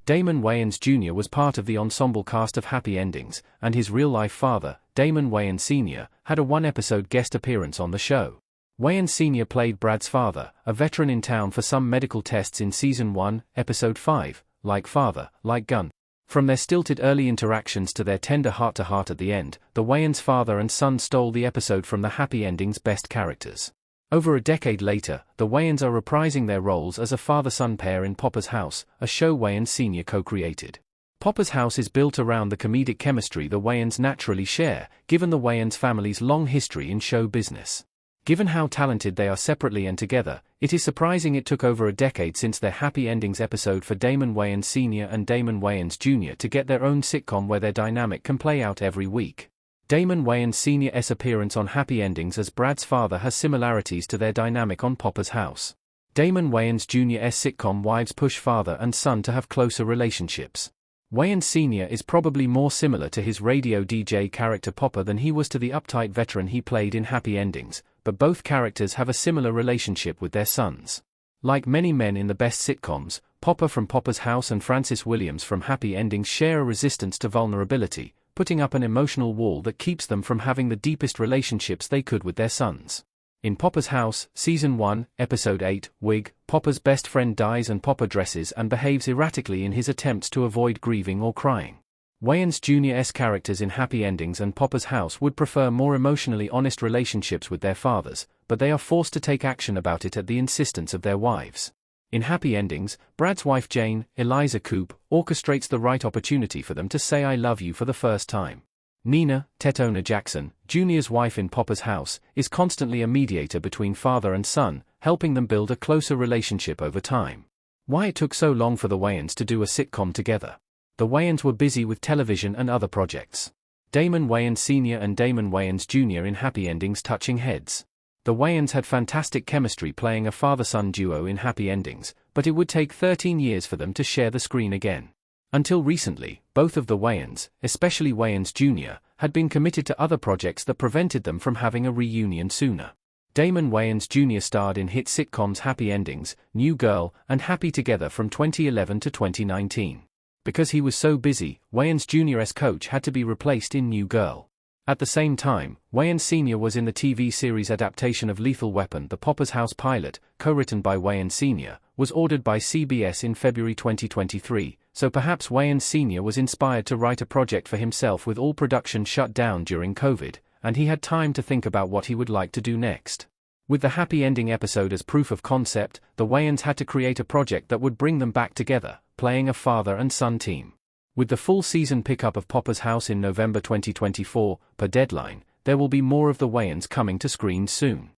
Damon Wayans Jr. was part of the ensemble cast of Happy Endings, and his real-life father, Damon Wayans Sr., had a one-episode guest appearance on the show. Wayans Sr. played Brad's father, a veteran in town for some medical tests in Season 1, Episode 5, Like Father, Like Gun. From their stilted early interactions to their tender heart-to-heart at the end, the Wayans father and son stole the episode from the Happy Endings' best characters. Over a decade later, the Wayans are reprising their roles as a father-son pair in Popper's House, a show Wayans Sr. co-created. Popper's House is built around the comedic chemistry the Wayans naturally share, given the Wayans family's long history in show business. Given how talented they are separately and together, it is surprising it took over a decade since their Happy Endings episode for Damon Wayans Sr. and Damon Wayans Jr. to get their own sitcom where their dynamic can play out every week. Damon Wayans Sr.'s appearance on Happy Endings as Brad's father has similarities to their dynamic on Popper's House. Damon Wayans Jr.'s sitcom wives push father and son to have closer relationships. Wayans Sr. is probably more similar to his radio DJ character Popper than he was to the uptight veteran he played in Happy Endings, but both characters have a similar relationship with their sons. Like many men in the best sitcoms, Popper from Popper's House and Francis Williams from Happy Endings share a resistance to vulnerability, putting up an emotional wall that keeps them from having the deepest relationships they could with their sons. In Popper's House, Season 1, Episode 8, Wig, Popper's best friend dies and Popper dresses and behaves erratically in his attempts to avoid grieving or crying. Wayans Jr.'s characters in Happy Endings and Popper's House would prefer more emotionally honest relationships with their fathers, but they are forced to take action about it at the insistence of their wives. In Happy Endings, Brad's wife Jane, Eliza Coop, orchestrates the right opportunity for them to say I love you for the first time. Nina, Tetona Jackson, Jr.'s wife in Popper's House, is constantly a mediator between father and son, helping them build a closer relationship over time. Why it took so long for the Wayans to do a sitcom together? The Wayans were busy with television and other projects. Damon Wayans Sr. and Damon Wayans Jr. in Happy Endings touching heads. The Wayans had fantastic chemistry playing a father-son duo in Happy Endings, but it would take 13 years for them to share the screen again. Until recently, both of the Wayans, especially Wayans Jr., had been committed to other projects that prevented them from having a reunion sooner. Damon Wayans Jr. starred in hit sitcoms Happy Endings, New Girl, and Happy Together from 2011 to 2019. Because he was so busy, Wayans Jr.'s coach had to be replaced in New Girl. At the same time, Wayans Sr. was in the TV series adaptation of Lethal Weapon. The Popper's House pilot, co-written by Wayans Sr., was ordered by CBS in February 2023, so perhaps Wayans Sr. was inspired to write a project for himself with all production shut down during COVID, and he had time to think about what he would like to do next. With the Happy Ending episode as proof of concept, the Wayans had to create a project that would bring them back together, playing a father and son team. With the full season pickup of Popper's House in November 2024, per deadline, there will be more of the Wayans coming to screen soon.